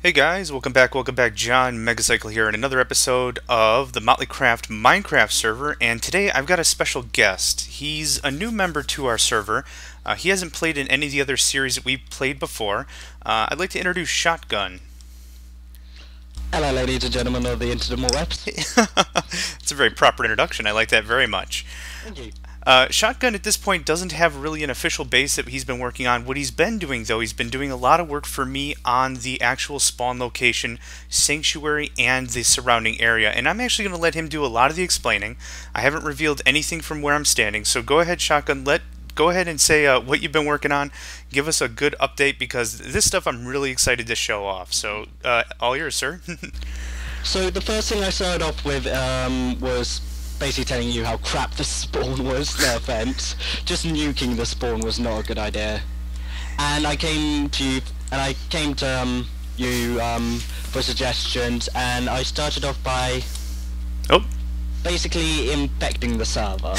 Hey guys, welcome back, John Megacycle here in another episode of the Motley Craft Minecraft server, and today I've got a special guest. He's a new member to our server. He hasn't played in any of the other series that we've played before. I'd like to introduce Shotgun. Hello ladies and gentlemen of the interwebs. It's a very proper introduction, I like that very much. Thank you. Shotgun at this point doesn't have really an official base that he's been working on. What he's been doing, though, he's been doing a lot of work for me on the actual spawn location, sanctuary, and the surrounding area. And I'm actually going to let him do a lot of the explaining. I haven't revealed anything from where I'm standing, so go ahead, Shotgun. Go ahead and say what you've been working on. Give us a good update, because this stuff I'm really excited to show off. So, all yours, sir. So the first thing I started off with was basically telling you how crap the spawn was. No offense. Just nuking the spawn was not a good idea. And I came to you, for suggestions, and I started off by basically infecting the server.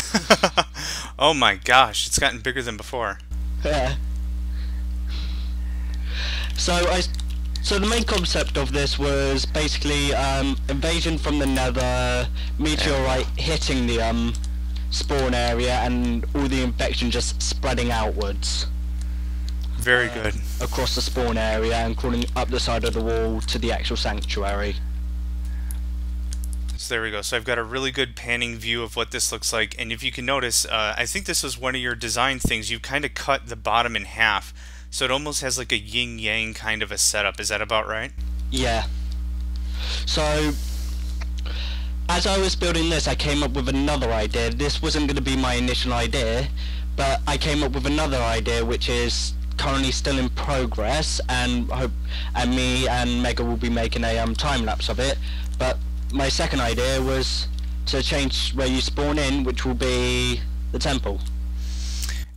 Oh my gosh, it's gotten bigger than before. Yeah. So the main concept of this was basically invasion from the nether, meteorite hitting the spawn area, and all the infection just spreading outwards. Very good. Across the spawn area and crawling up the side of the wall to the actual sanctuary. So there we go. So I've got a really good panning view of what this looks like, and if you can notice, I think this was one of your design things. You kind of cut the bottom in half. So it almost has like a yin-yang kind of a setup. Is that about right? Yeah. So, as I was building this, I came up with another idea. This wasn't going to be my initial idea, but I came up with another idea which is currently still in progress, and me and Mega will be making a time-lapse of it. But my second idea was to change where you spawn in, which will be the temple.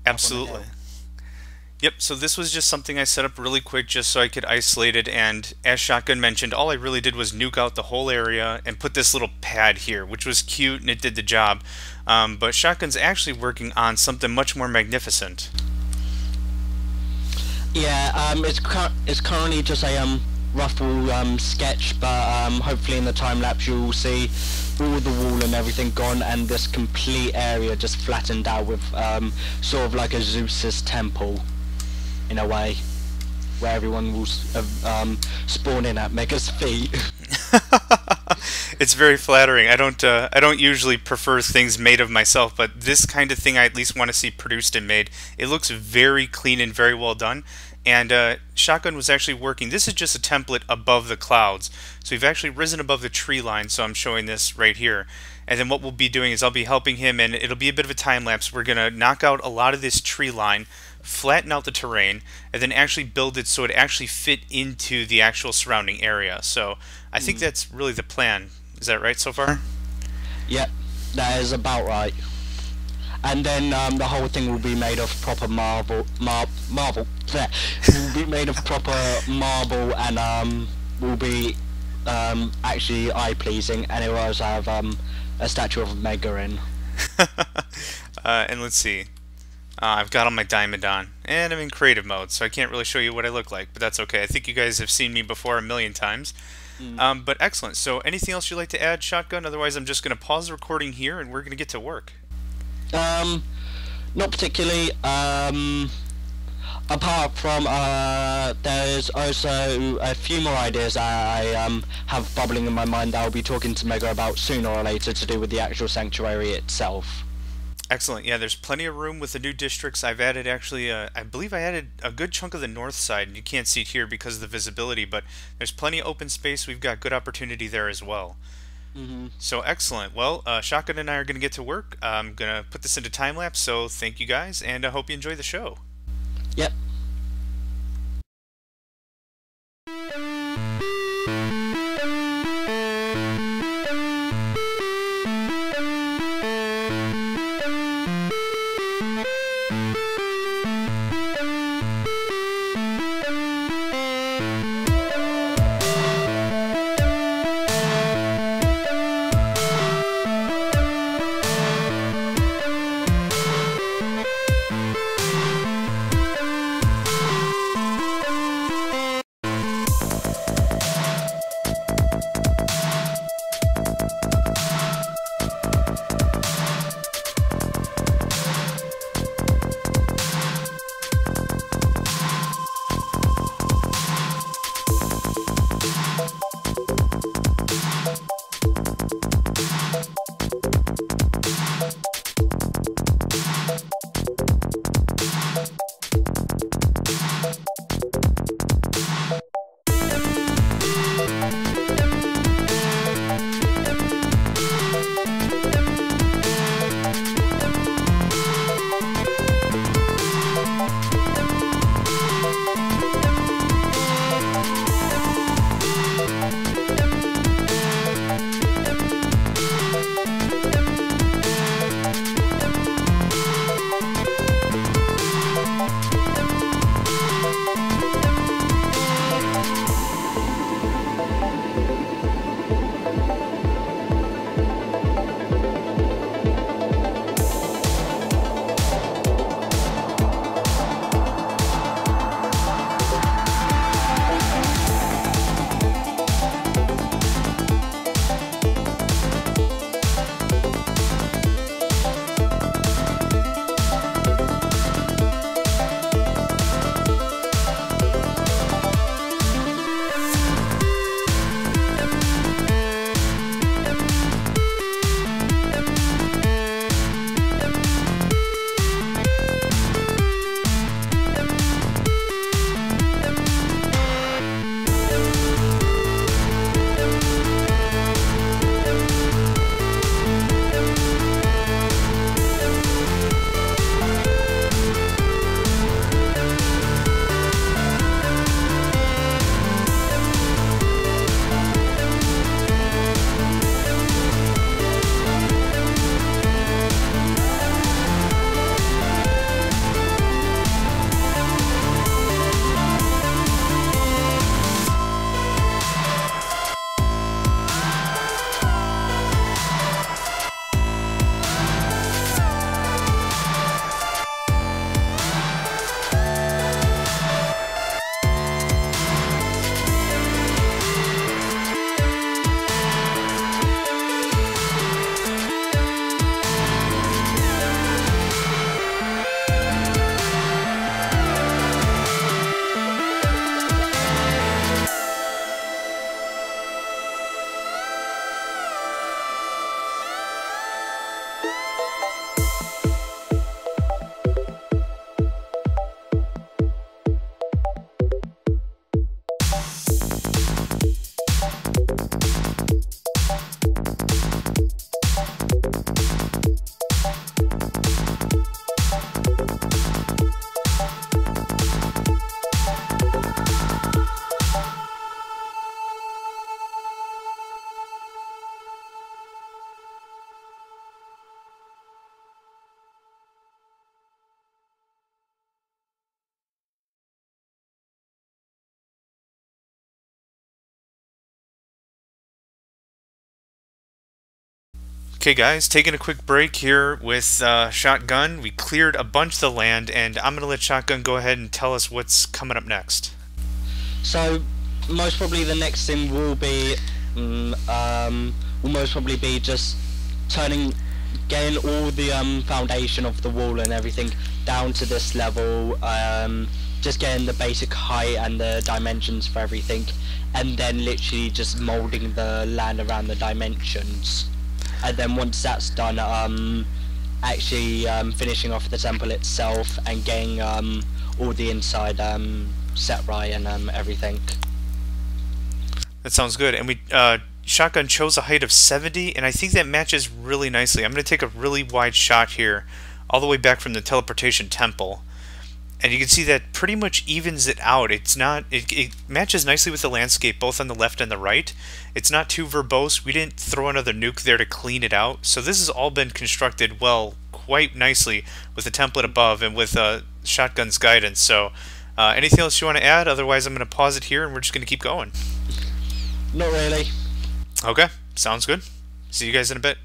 Absolutely. Yep, so this was just something I set up really quick just so I could isolate it, and as Shotgun mentioned, all I really did was nuke out the whole area and put this little pad here, which was cute and it did the job. But Shotgun's actually working on something much more magnificent. Yeah, it's currently just a rough sketch, but hopefully in the time-lapse you'll see all the wall and everything gone, and this complete area just flattened out with sort of like a Zeus's temple, in a way, where everyone will spawn in at Mega's feet. It's very flattering. I don't usually prefer things made of myself, but this kind of thing I at least want to see produced and made. It looks very clean and very well done. And Shotgun was actually working. This is just a template above the clouds. So we've actually risen above the tree line, so I'm showing this right here. And then what we'll be doing is I'll be helping him, and it'll be a bit of a time lapse. We're going to knock out a lot of this tree line, flatten out the terrain, and then actually build it so it actually fit into the actual surrounding area. So I think that's really the plan. Is that right so far? Yep, that is about right. And then the whole thing will be made of proper marble. Will be made of proper marble, and will be actually eye-pleasing, and it will also have a statue of Mega in. And let's see. I've got all my diamond on, and I'm in creative mode, so I can't really show you what I look like, but that's okay. I think you guys have seen me before a million times. But excellent. So anything else you'd like to add, Shotgun? Otherwise, I'm just going to pause the recording here, and we're going to get to work. Not particularly. Apart from there's also a few more ideas I have bubbling in my mind that I'll be talking to Mega about sooner or later, to do with the actual sanctuary itself. Excellent. Yeah, there's plenty of room with the new districts. I've added actually, I believe I added a good chunk of the north side, and you can't see it here because of the visibility, but there's plenty of open space. We've got good opportunity there as well. So excellent. Well, Shotgun and I are going to get to work. I'm going to put this into time-lapse, so thank you guys, and I hope you enjoy the show. Yep. Okay guys, taking a quick break here with Shotgun. We cleared a bunch of the land, and I'm going to let Shotgun go ahead and tell us what's coming up next. So, most probably the next thing will be, will most probably be just getting all the foundation of the wall and everything down to this level, just getting the basic height and the dimensions for everything, and then literally just molding the land around the dimensions. And then once that's done, actually finishing off the temple itself and getting all the inside set right and everything. That sounds good. And we Shotgun chose a height of 70, and I think that matches really nicely. I'm going to take a really wide shot here, all the way back from the teleportation temple. And you can see that pretty much evens it out. It's not. It matches nicely with the landscape, both on the left and the right. It's not too verbose. We didn't throw another nuke there to clean it out. So this has all been constructed well, quite nicely, with the template above and with Shotgun's guidance. So anything else you want to add? Otherwise, I'm going to pause it here, and we're just going to keep going. Not really. Okay, sounds good. See you guys in a bit.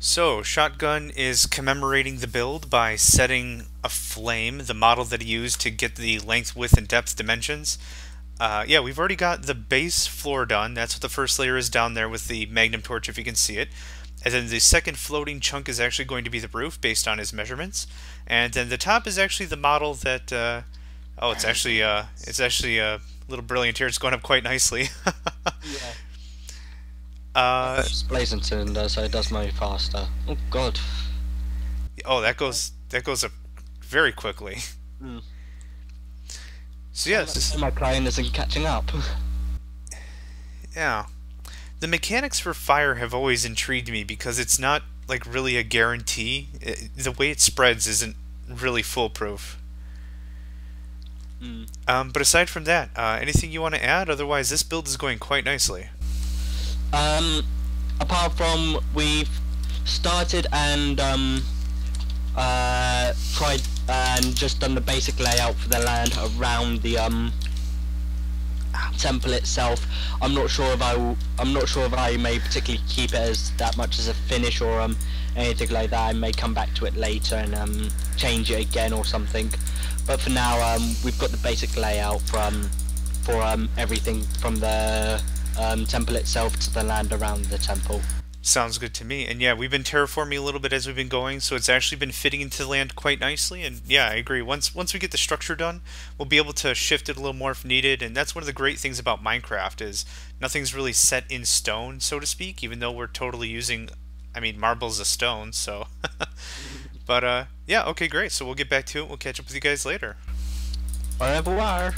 So, Shotgun is commemorating the build by setting a flame, the model that he used to get the length, width, and depth dimensions. Yeah, we've already got the base floor done. That's what the first layer is down there with the magnum torch, if you can see it. And then the second floating chunk is actually going to be the roof, based on his measurements. And then the top is actually the model that... oh, it's actually a little brilliant here. It's going up quite nicely. Yeah. Uh, Blazing cylinder, so it does move faster. Oh god. oh, that goes up very quickly. Mm. So yes, My client isn't catching up. yeah. The mechanics for fire have always intrigued me because it's not like really a guarantee. The way it spreads isn't really foolproof. But aside from that, anything you want to add? Otherwise, this build is going quite nicely. Apart from we've started and tried and just done the basic layout for the land around the temple itself. I'm not sure if I may particularly keep it as that much as a finish or anything like that. I may come back to it later and change it again or something. But for now, we've got the basic layout for everything from the temple itself to the land around the temple. Sounds good to me. And yeah, we've been terraforming a little bit as we've been going, so it's actually been fitting into the land quite nicely. And yeah, I agree. Once we get the structure done, we'll be able to shift it a little more if needed. And that's one of the great things about Minecraft is nothing's really set in stone, so to speak, even though we're totally using, I mean, marbles as stone, so. But yeah, okay, great. So we'll get back to it. We'll catch up with you guys later. Au revoir.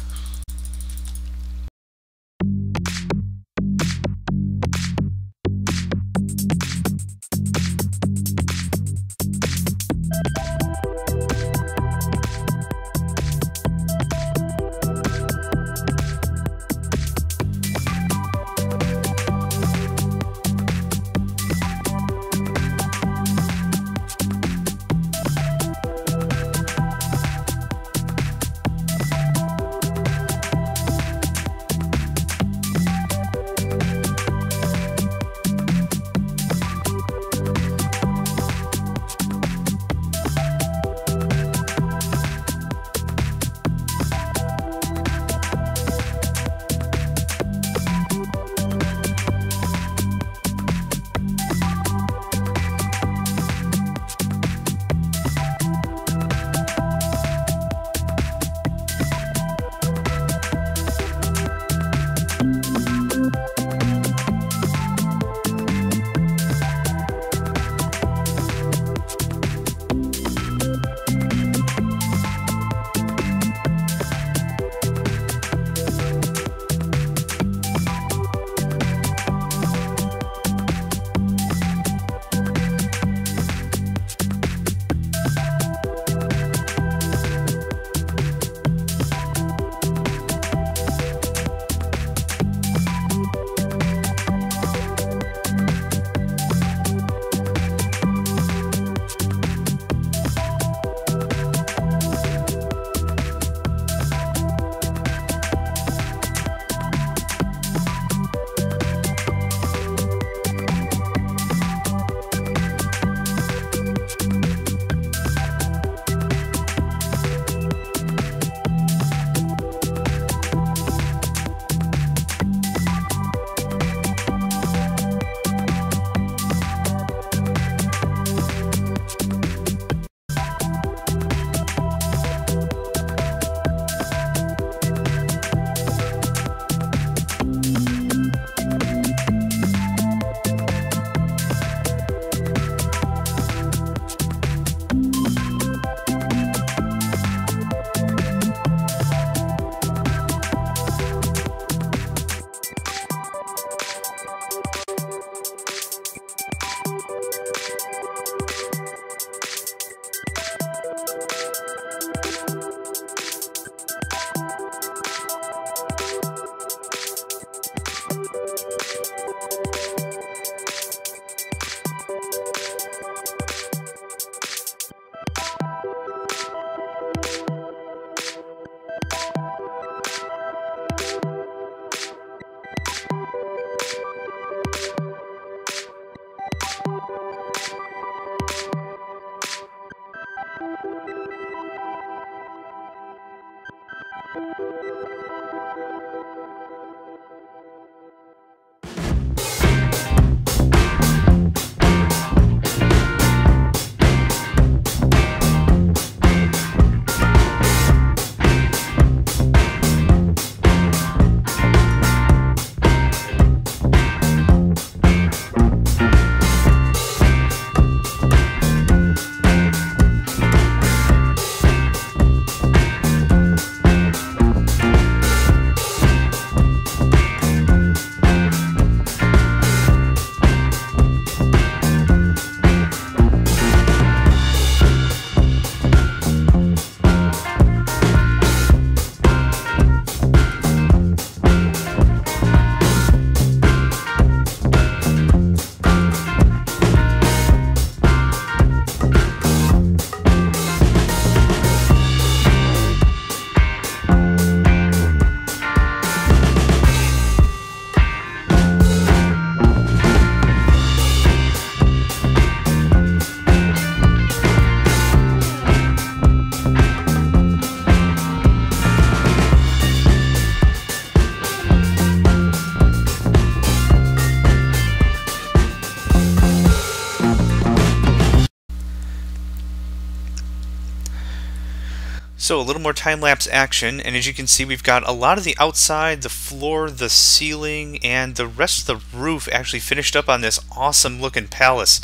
So a little more time-lapse action, and as you can see, we've got a lot of the outside, the floor, the ceiling, and the rest of the roof actually finished up on this awesome-looking palace.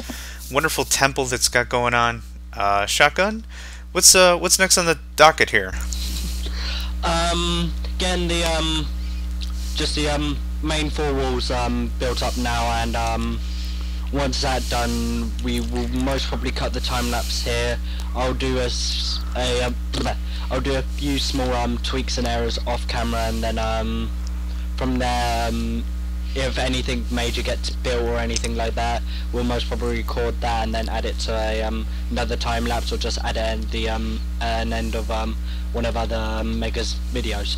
Wonderful temple that's got going on. Shotgun, what's next on the docket here? Getting the just the main four walls built up now, and once that's done, we will most probably cut the time lapse here. I'll do I'll do a few small tweaks and errors off camera, and then from there, if anything major gets built or anything like that, we'll most probably record that and then add it to another time lapse, or just add it at the an end of one of other Mega's videos.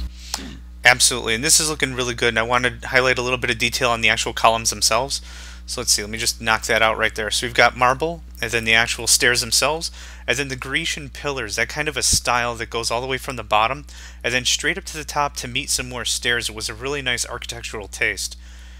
Absolutely, and this is looking really good, and I want to highlight a little bit of detail on the actual columns themselves. So let's see, let me just knock that out right there. So we've got marble, and then the actual stairs themselves, and then the Grecian pillars, that kind of a style that goes all the way from the bottom, and then straight up to the top to meet some more stairs. It was a really nice architectural taste.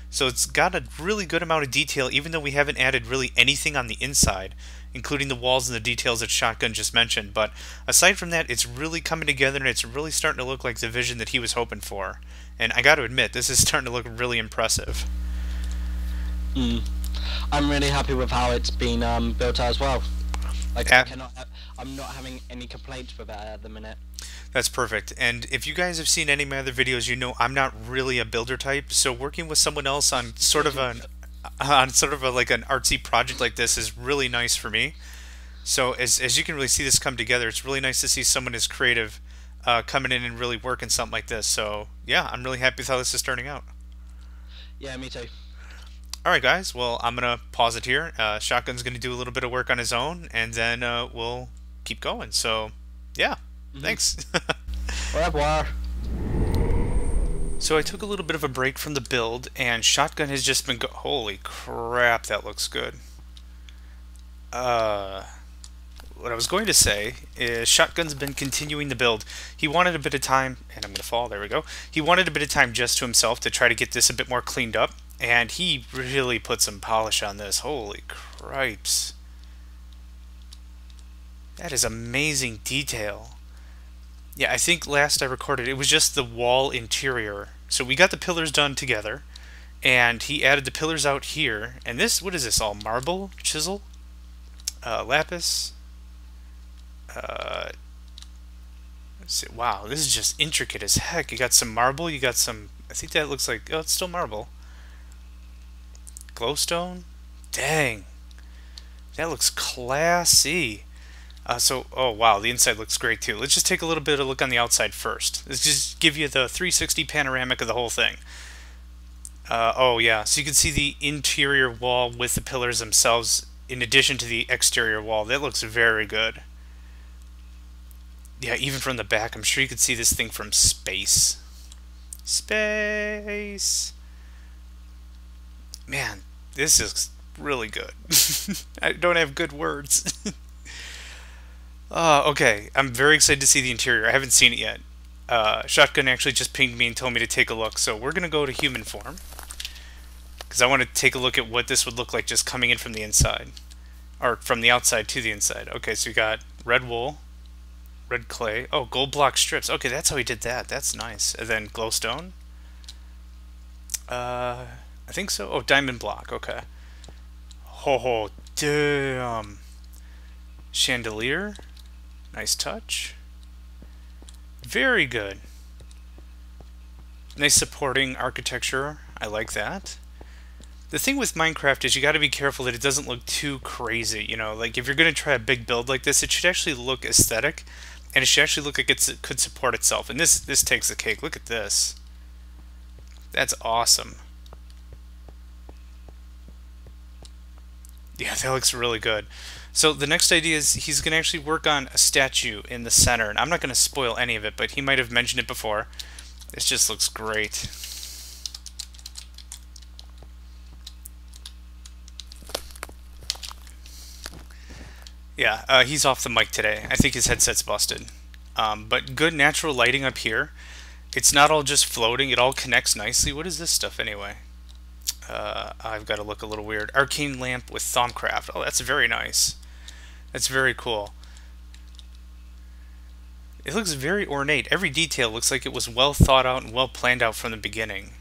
So it's got a really good amount of detail, even though we haven't added really anything on the inside, including the walls and the details that Shotgun just mentioned. But aside from that, it's really coming together, and it's really starting to look like the vision that he was hoping for. And I got to admit, this is starting to look really impressive. I'm really happy with how it's been built out as well. Like, I'm not having any complaints with it at the minute. That's perfect. And if you guys have seen any of my other videos, you know I'm not really a builder type. So working with someone else on sort of like an artsy project like this is really nice for me. So as you can really see this come together, it's really nice to see someone as creative coming in and really working something like this. So yeah, I'm really happy with how this is turning out. Yeah, me too. Alright guys, well I'm going to pause it here. Shotgun's going to do a little bit of work on his own, and then we'll keep going. So yeah, thanks. Au revoir. So I took a little bit of a break from the build, and Shotgun has just been holy crap, that looks good. What I was going to say is Shotgun's been continuing the build. He wanted a bit of time, and I'm going to fall, there we go. He wanted a bit of time just to himself to try to get this a bit more cleaned up, and he really put some polish on this. Holy cripes. That is amazing detail. Yeah, I think last I recorded it was just the wall interior. So we got the pillars done together, and he added the pillars out here. And this, what is this, all marble? Chisel? Lapis? Let's see. Wow, this is just intricate as heck. You got some marble, you got some, I think that looks like, oh, it's still marble. Glowstone? Dang. That looks classy. Oh wow, the inside looks great too. Let's just take a little bit of a look on the outside first. Let's just give you the 360 panoramic of the whole thing. Oh yeah, so you can see the interior wall with the pillars themselves in addition to the exterior wall. That looks very good. Yeah, even from the back, I'm sure you could see this thing from space. Space! Man, this is really good. I don't have good words. Okay, I'm very excited to see the interior. I haven't seen it yet. Shotgun actually just pinged me and told me to take a look, so we're going to go to human form. Because I want to take a look at what this would look like just coming in from the inside. Or from the outside to the inside. Okay, so we got red wool, red clay. Oh, gold block strips. Okay, that's how he did that. That's nice. And then glowstone. I think so. Oh, diamond block. Okay. Oh, damn. Chandelier. Nice touch. Very good. Nice supporting architecture. I like that. The thing with Minecraft is you got to be careful that it doesn't look too crazy. You know, like if you're going to try a big build like this, it should actually look aesthetic, and it should actually look like it could support itself. And this takes the cake. Look at this. That's awesome. Yeah, that looks really good. So the next idea is he's going to actually work on a statue in the center. And I'm not going to spoil any of it, but he might have mentioned it before. This just looks great. Yeah, he's off the mic today. I think his headset's busted. But good natural lighting up here. It's not all just floating. It all connects nicely. What is this stuff anyway? I've got to look a little weird. Arcane lamp with Thaumcraft. Oh, that's very nice. That's very cool. It looks very ornate. Every detail looks like it was well thought out and well planned out from the beginning.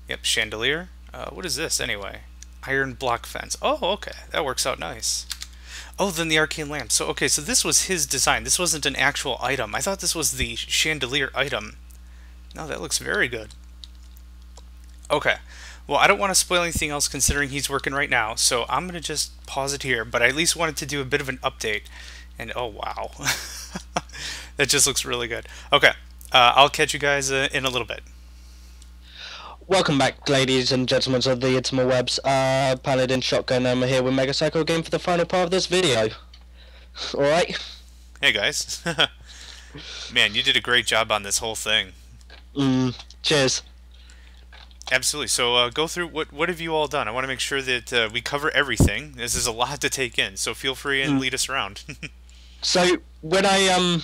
Yep, chandelier. What is this anyway? Iron block fence. Oh, okay. That works out nice. Oh, then the arcane lamp. So, okay, so this was his design. This wasn't an actual item. I thought this was the chandelier item. No, that looks very good. Okay. Well, I don't want to spoil anything else considering he's working right now, so I'm going to just pause it here, but I at least wanted to do a bit of an update. And, oh, wow. That just looks really good. Okay. I'll catch you guys in a little bit. Welcome back, ladies and gentlemen of the interwebs. Paladin Shotgun, I'm here with Megacycle again for the final part of this video. Alright? Hey, guys. Man, you did a great job on this whole thing. Cheers. Absolutely. So go through what have you all done? I want to make sure that we cover everything. This is a lot to take in, so feel free and lead us around. So when I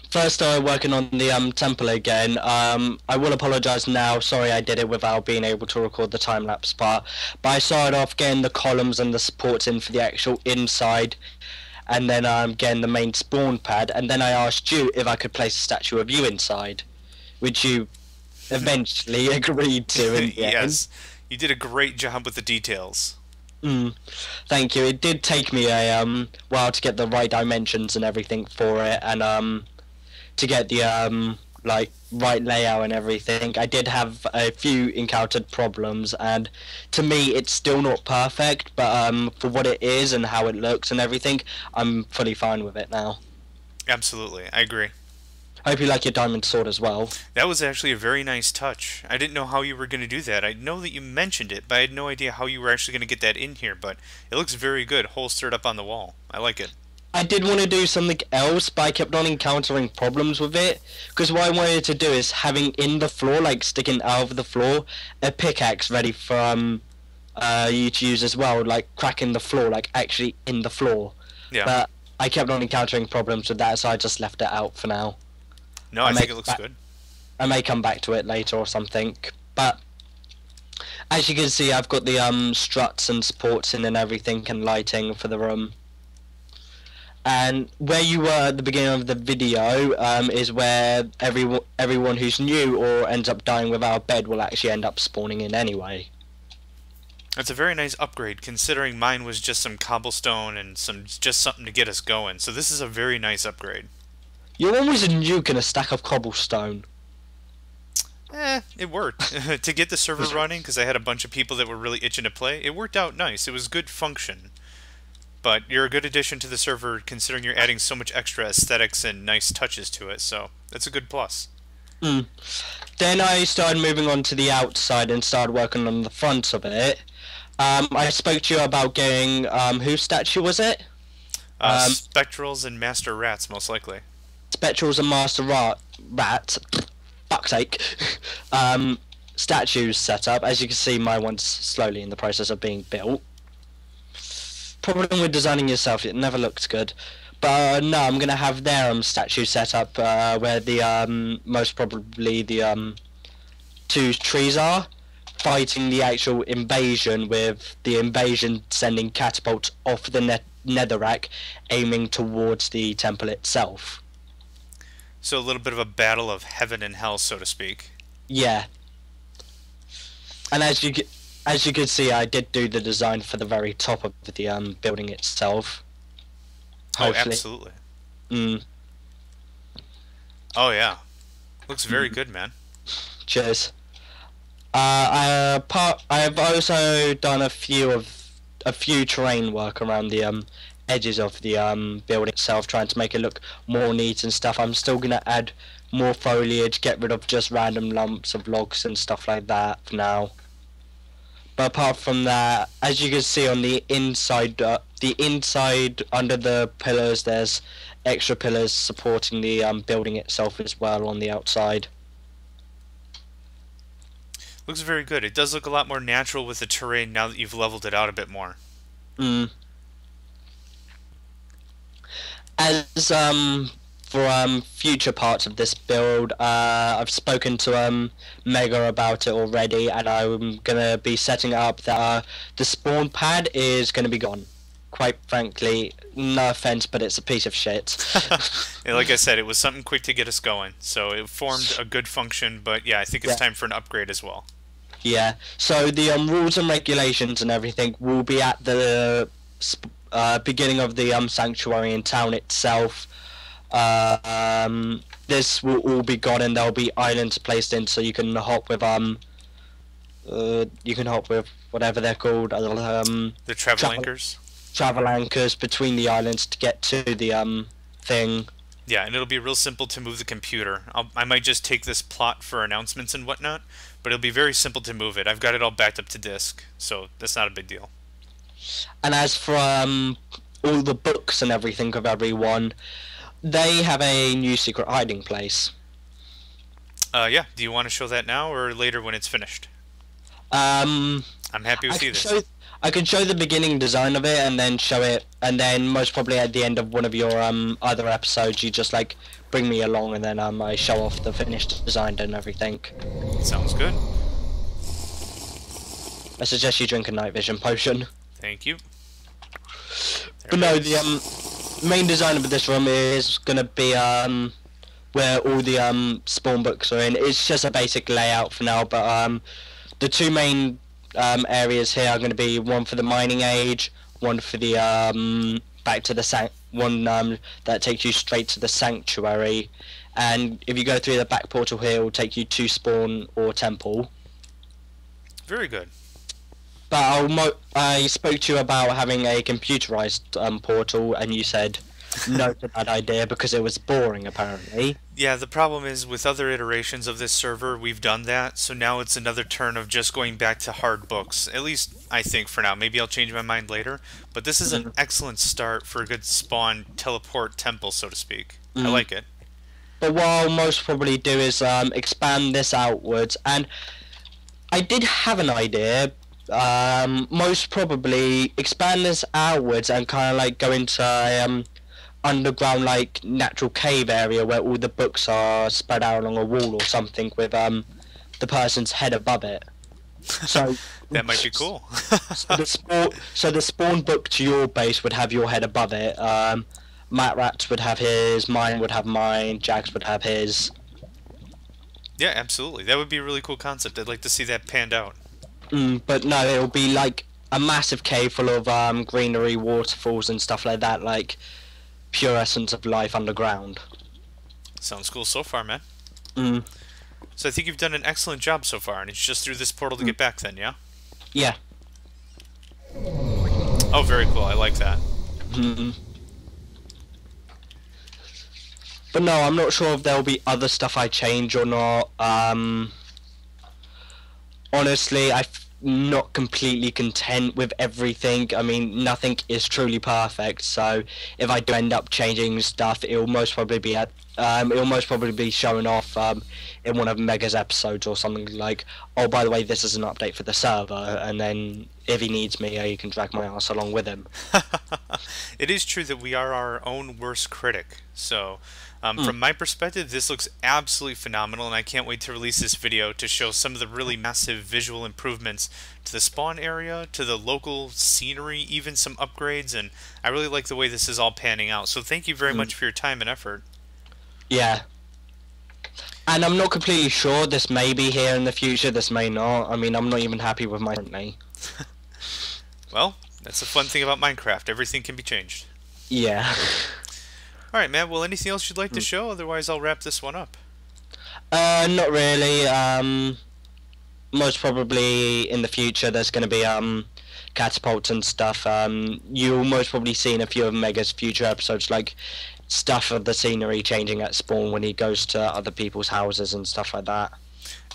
first started working on the temple again, I will apologise now. Sorry, I did it without being able to record the time lapse part. But I started off getting the columns and the supports in for the actual inside, and then getting the main spawn pad. And then I asked you if I could place a statue of you inside, which you eventually agreed to in the Yes, you did a great job with the details. Thank you. It did take me a while to get the right dimensions and everything for it, and to get the like right layout and everything. I did have a few encountered problems, and to me it's still not perfect, but for what it is and how it looks and everything, I'm fully fine with it now. Absolutely, I agree. Hope you like your diamond sword as well. That was actually a very nice touch. I didn't know how you were going to do that. I know that you mentioned it, but I had no idea how you were actually going to get that in here, but it looks very good, holstered up on the wall. I like it. I did want to do something else, but I kept on encountering problems with it, because what I wanted to do is having in the floor, like sticking out of the floor, a pickaxe ready for you to use as well, like cracking the floor, like actually in the floor. Yeah. But I kept on encountering problems with that, so I just left it out for now. No, I think it looks good. I may come back to it later or something, but as you can see, I've got the struts and supports in and everything and lighting for the room. And where you were at the beginning of the video is where everyone who's new or ends up dying without a bed will actually end up spawning in anyway. That's a very nice upgrade, considering mine was just some cobblestone and just something to get us going. So this is a very nice upgrade. You're always a nuke in a stack of cobblestone. It worked. To get the server running, because I had a bunch of people that were really itching to play, it worked out nice. It was good function. But you're a good addition to the server, considering you're adding so much extra aesthetics and nice touches to it, so that's a good plus. Then I started moving on to the outside and started working on the front of it. I spoke to you about getting, whose statue was it? Spectrals and Master Rats, most likely. Spectrals and Master Rat, fuck's sake, statues set up. As you can see, my one's slowly in the process of being built. Problem with designing yourself, it never looks good. But no, I'm gonna have their statue set up where the most probably the two trees are, fighting the actual invasion, with the invasion sending catapults off the netherrack, aiming towards the temple itself. So a little bit of a battle of heaven and hell, so to speak. Yeah. And as you can see, I did do the design for the very top of the building itself. Hopefully. Oh, absolutely. Oh yeah, looks very good, man. Cheers. I have also done a few terrain work around the edges of the building itself, trying to make it look more neat and stuff. I'm still gonna add more foliage, get rid of just random lumps of logs and stuff like that for now. But apart from that, as you can see on the inside under the pillars, there's extra pillars supporting the building itself as well on the outside. Looks very good. It does look a lot more natural with the terrain now that you've leveled it out a bit more. As for future parts of this build, I've spoken to Mega about it already, and I'm gonna be setting up that the spawn pad is gonna be gone quite frankly, no offense, but it's a piece of shit. And like I said, it was something quick to get us going, so it formed a good function. But yeah, I think it's Yeah. time for an upgrade as well. Yeah. So the rules and regulations and everything will be at the beginning of the sanctuary in town itself. This will all be gone, and there'll be islands placed in, so you can hop with whatever they're called. The travel anchors. Travel anchors between the islands to get to the thing. Yeah, and it'll be real simple to move the computer. I might just take this plot for announcements and whatnot, but it'll be very simple to move it. I've got it all backed up to disk, so that's not a big deal. And as for all the books and everything of everyone, they have a new secret hiding place. Yeah, do you want to show that now or later when it's finished? Um, I'm happy with either. I can show the beginning design of it, and then show it, and then most probably at the end of one of your other episodes, you just like bring me along, and then I show off the finished design and everything. Sounds good. I suggest you drink a night vision potion. Thank you. But no, the main design of this room is gonna be where all the spawn books are in. It's just a basic layout for now, but the two main areas here are going to be one for the mining age, one for the back to the one that takes you straight to the sanctuary, and if you go through the back portal here, it will take you to spawn or temple. Very good. But I spoke to you about having a computerized portal, and you said no to that idea because it was boring, apparently. Yeah, the problem is with other iterations of this server, we've done that, so now it's another turn of just going back to hard books. At least, I think, for now. Maybe I'll change my mind later. But this is an excellent start for a good spawn teleport temple, so to speak. I like it. But what I'll most probably do is expand this outwards, and I did have an idea. Most probably expand this outwards and kind of like go into a underground like natural cave area where all the books are spread out along a wall or something with the person's head above it. So that might be cool. so the spawn book to your base would have your head above it. Matt Rats would have his, mine would have mine, Jax would have his. Yeah, absolutely. That would be a really cool concept. I'd like to see that panned out. But no, it'll be like a massive cave full of greenery, waterfalls and stuff like that, like pure essence of life underground. Sounds cool so far, man. Mm. So I think you've done an excellent job so far, and it's just through this portal to get back then, yeah? Yeah. Oh, very cool. I like that. But no, I'm not sure if there'll be other stuff I change or not. Honestly, I'm not completely content with everything. I mean, nothing is truly perfect. So if I do end up changing stuff, it'll most probably be showing off in one of Mega's episodes or something like, oh, by the way, this is an update for the server, and then if he needs me, he can drag my ass along with him. It is true that we are our own worst critic. So from my perspective, this looks absolutely phenomenal, and I can't wait to release this video to show some of the really massive visual improvements to the spawn area, to the local scenery, even some upgrades, and I really like the way this is all panning out. So thank you very much for your time and effort. Yeah. And I'm not completely sure, this may be here in the future, this may not. I mean, I'm not even happy with my currently. Well, that's the fun thing about Minecraft, everything can be changed. Yeah. Alright, man, well, anything else you'd like to show? Otherwise, I'll wrap this one up. Not really. Most probably in the future there's going to be catapults and stuff. You'll most probably see in a few of Mega's future episodes, like stuff of the scenery changing at spawn when he goes to other people's houses and stuff like that.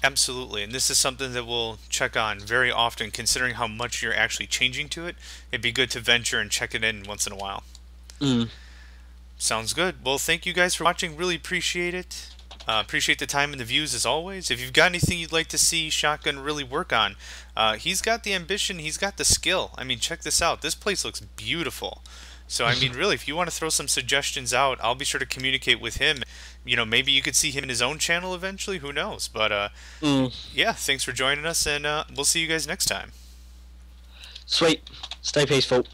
Absolutely, and this is something that we'll check on very often, considering how much you're actually changing to it. It'd be good to venture and check it in once in a while. Sounds good. Well, thank you guys for watching. Really appreciate it. Appreciate the time and the views as always. If you've got anything you'd like to see Shotgun really work on, he's got the ambition, he's got the skill. I mean, check this out. This place looks beautiful. So, I mean, really, if you want to throw some suggestions out, I'll be sure to communicate with him. You know, maybe you could see him in his own channel eventually. Who knows? But, yeah, thanks for joining us, and we'll see you guys next time. Sweet. Stay peaceful.